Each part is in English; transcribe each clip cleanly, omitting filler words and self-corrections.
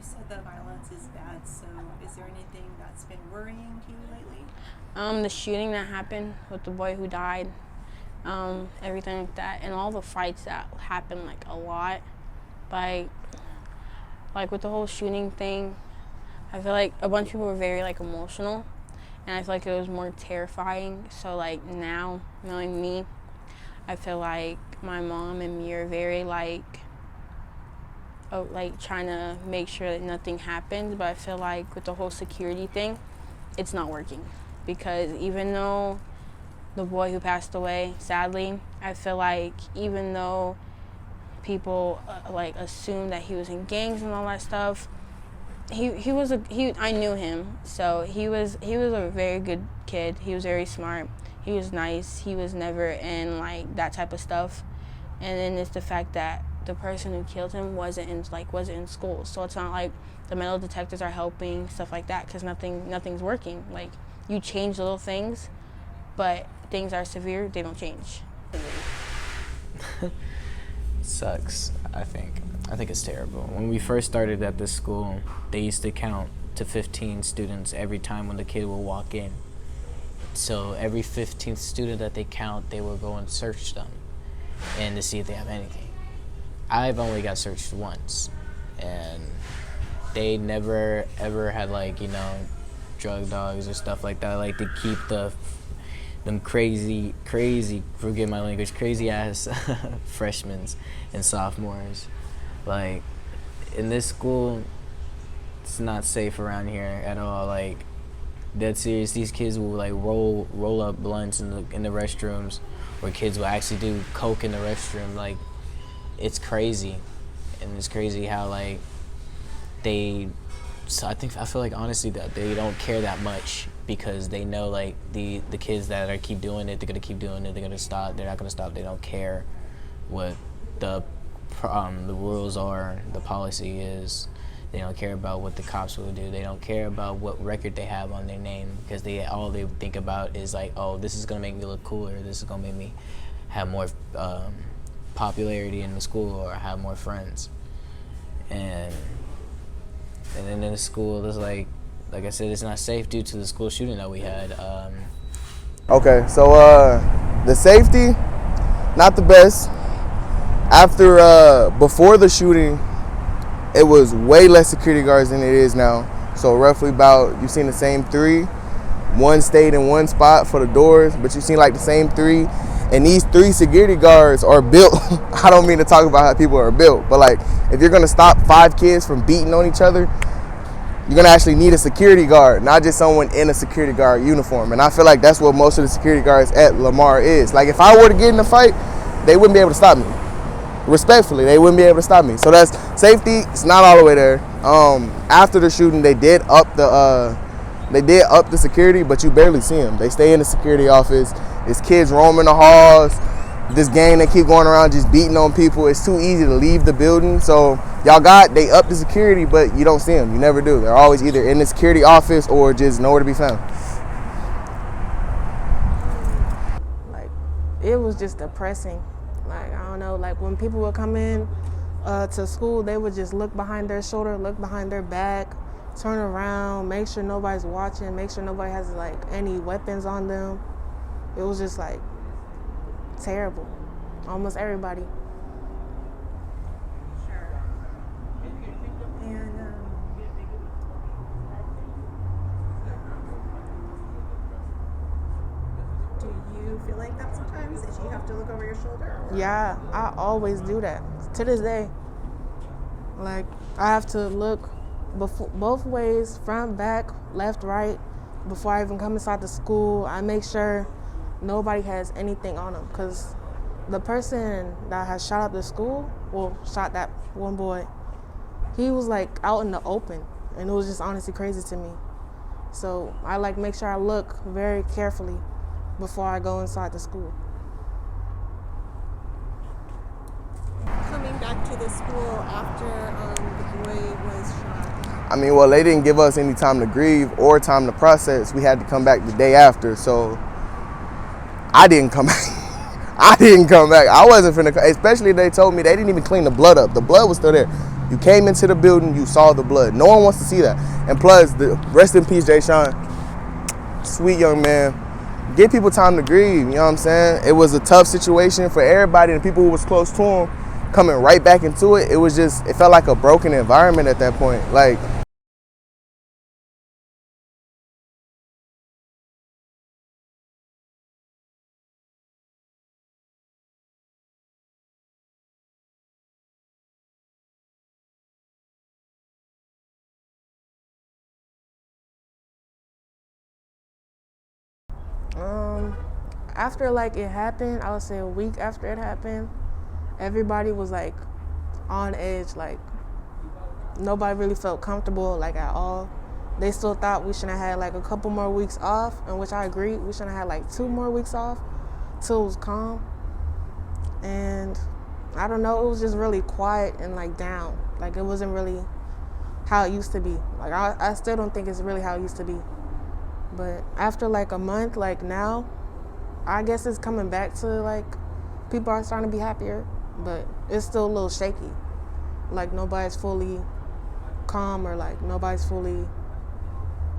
You said that violence is bad, so is there anything that's been worrying to you lately? The shooting that happened with the boy who died, everything like that, and all the fights that happened like a lot, like with the whole shooting thing. I feel like a bunch of people were very like emotional, and I feel like it was more terrifying. So like now, knowing me, I feel like my mom and me are very like trying to make sure that nothing happens. But I feel like with the whole security thing, it's not working, because even though the boy who passed away, sadly, I feel like even though people like assume that he was in gangs and all that stuff, I knew him, so he was a very good kid. He was very smart. He was nice. He was never in like that type of stuff. And then it's the fact that the person who killed him wasn't in school, so it's not like the metal detectors are helping, stuff like that, because nothing's working. Like, you change little things, but things are severe, they don't change. Sucks, I think. I think it's terrible. When we first started at this school, they used to count to 15 students every time when the kid would walk in. So every 15th student that they count, they will go and search them and to see if they have anything. I've only got searched once, and they never ever had like, you know, drug dogs or stuff like that, like to keep them crazy, forgive my language, crazy ass freshmen and sophomores. Like, in this school, it's not safe around here at all. Like, dead serious, these kids will like roll up blunts in the restrooms, or kids will actually do coke in the restroom. Like, it's crazy. And it's crazy how like I feel like honestly that they don't care that much, because they know like the kids that are keep doing it, they're gonna keep doing it, they're gonna stop, they're not gonna stop. They don't care what the rules are, the policy is. They don't care about what the cops will do. They don't care about what record they have on their name, because all they think about is like, oh, this is gonna make me look cooler, this is gonna make me have more popularity in the school or have more friends. And then in the school, it's like I said, it's not safe due to the school shooting that we had. Okay, so the safety, not the best. Before the shooting, it was way less security guards than it is now. So roughly about, you've seen the same three. One stayed in one spot for the doors, but you've seen like the same three. And these three security guards are built. I don't mean to talk about how people are built, but like, if you're gonna stop 5 kids from beating on each other, you're gonna actually need a security guard, not just someone in a security guard uniform. And I feel like that's what most of the security guards at Lamar is. Like, if I were to get in a fight, they wouldn't be able to stop me. Respectfully, they wouldn't be able to stop me. So that's safety. It's not all the way there. After the shooting, they did up the security, but you barely see them. They stay in the security office. There's kids roaming the halls. This gang, they keep going around just beating on people. It's too easy to leave the building. So they up the security, but you don't see them. You never do. They're always either in the security office or just nowhere to be found. Like, it was just depressing. Like, I don't know, like when people would come in to school, they would just look behind their shoulder, look behind their back, turn around, make sure nobody's watching, make sure nobody has like any weapons on them. It was just like terrible. Almost everybody. Sure. And do you feel like that sometimes, that you have to look over your shoulder? Or? Yeah, I always do that to this day. Like, I have to look both ways, front, back, left, right, before I even come inside the school. I make sure nobody has anything on them, because the person that has shot up the school, shot that one boy, he was like out in the open, and it was just honestly crazy to me. So I like make sure I look very carefully before I go inside the school. Coming back to the school after the boy was shot. I mean, well, they didn't give us any time to grieve or time to process. We had to come back the day after, so I didn't come back. I wasn't finna, especially they told me they didn't even clean the blood up. The blood was still there. You came into the building, you saw the blood. No one wants to see that. And plus, rest in peace, Jay Sean. Sweet young man. Give people time to grieve, you know what I'm saying? It was a tough situation for everybody, and the people who was close to him coming right back into it. It felt like a broken environment at that point. Like, after like it happened, I would say a week after it happened, everybody was like on edge. Like nobody really felt comfortable like at all. They still thought we should have had like a couple more weeks off, in which I agree. We should have had like 2 more weeks off till it was calm. And I don't know, it was just really quiet and like down. Like it wasn't really how it used to be. Like I still don't think it's really how it used to be. But after like a month, like now, I guess it's coming back to like people are starting to be happier, but it's still a little shaky. Like nobody's fully calm or like nobody's fully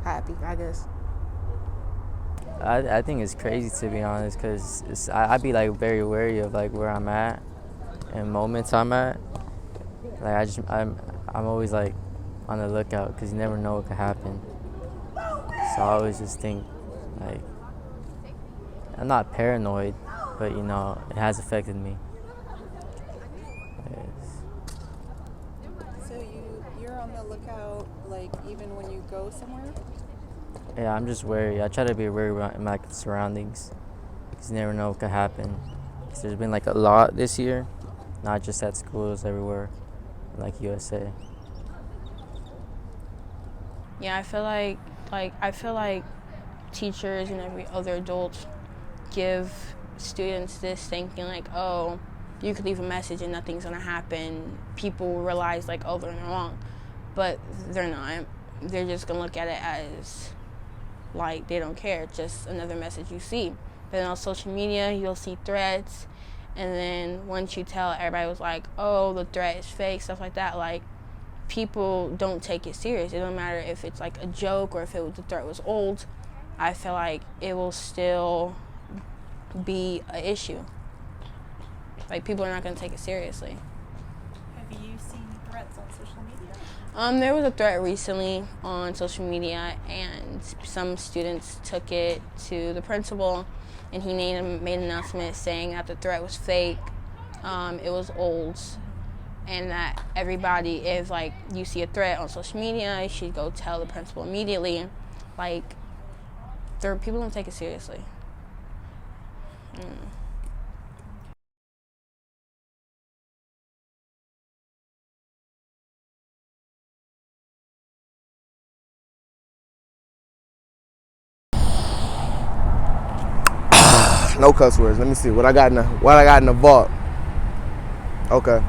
happy, I guess. I think it's crazy, to be honest, because I'd be like very wary of like where I'm at and moments I'm at. Like I'm always like on the lookout because you never know what could happen. So I always just think like, I'm not paranoid, but you know, it has affected me. So you're on the lookout, like even when you go somewhere? Yeah, I'm just wary. I try to be wary in my surroundings because you never know what could happen. 'Cause there's been like a lot this year, not just at schools, everywhere, like USA. Yeah, I feel like teachers and every other adult give students this thinking like, oh, you could leave a message and nothing's gonna happen. People realize like, oh, they're wrong, but they're not. They're just gonna look at it as like they don't care, just another message you see. But then on social media, you'll see threats, and then once you tell everybody was like, oh, the threat is fake, stuff like that, like people don't take it serious. It don't matter if it's like a joke or if the threat was old. I feel like it will still be an issue. Like people are not going to take it seriously. Have you seen threats on social media? There was a threat recently on social media, and some students took it to the principal, and he made an announcement saying that the threat was fake, it was old, and that everybody, if like you see a threat on social media, you should go tell the principal immediately. Like, people don't take it seriously. No cuss words. Let me see what I got in the vault. Okay.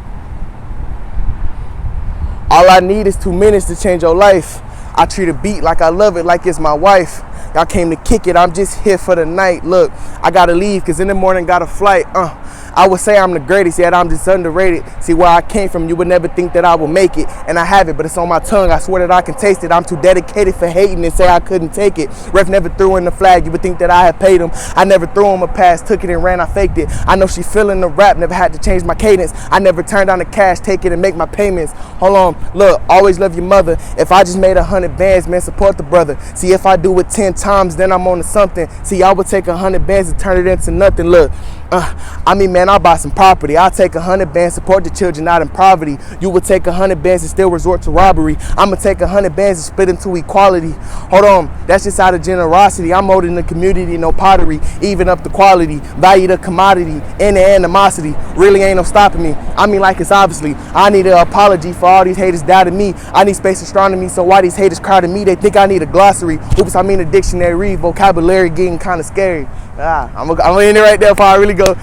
All I need is 2 minutes to change your life. I treat a beat like I love it, like it's my wife. Y'all came to kick it, I'm just here for the night. Look, I gotta leave, cause in the morning got a flight. I would say I'm the greatest, yet I'm just underrated. See where I came from, you would never think that I would make it. And I have it, but it's on my tongue, I swear that I can taste it. I'm too dedicated for hating and say I couldn't take it. Ref never threw in the flag, you would think that I had paid him. I never threw him a pass, took it and ran, I faked it. I know she feeling the rap, never had to change my cadence. I never turned down the cash, take it and make my payments. Hold on, look, always love your mother. If I just made 100 bands, man, support the brother. See, if I do it 10 times, then I'm on to something. See, I would take 100 bands and turn it into nothing. Look, I mean, man, I'll buy some property. I'll take 100 bands, support the children not in poverty. You would take 100 bands and still resort to robbery. I'ma take 100 bands and split into equality. Hold on, that's just out of generosity. I'm molding the community, no pottery. Even up the quality, value the commodity, and the animosity. Really ain't no stopping me. I mean, like it's obviously. I need an apology for all these haters doubting me. I need space astronomy, so why these haters crowding me? They think I need a glossary. Oops, I mean a dictionary. Vocabulary getting kind of scary. I'm gonna end it right there before I really go.